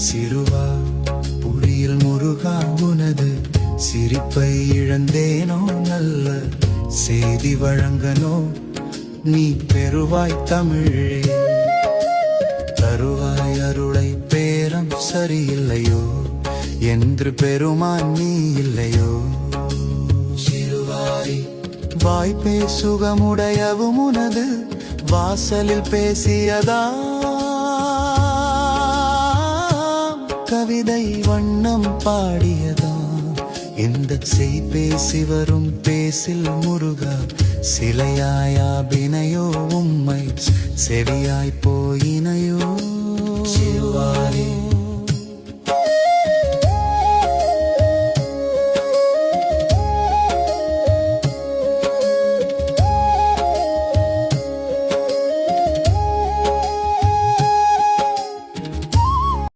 சிறுவா புரியில் முருகா உனது சிரிப்பை இழந்தேனோ நல்ல செய்தி வழங்கனோ நீ பெறுவாய் தமிழே தருவாய் அருளை பேரம் சரியில்லையோ என்று பெருமான் நீ இல்லையோ சிறுவாரி வாய்ப்பே சுகமுடையவும் உனது வாசலில் பேசியதா கவிதை வண்ணம் பாடியதா இந்த செய் பேசி வரும் பேசில் முருகா சிலையாயாபினையோ உம்மை செவியாய் போயினையோ சிறுவா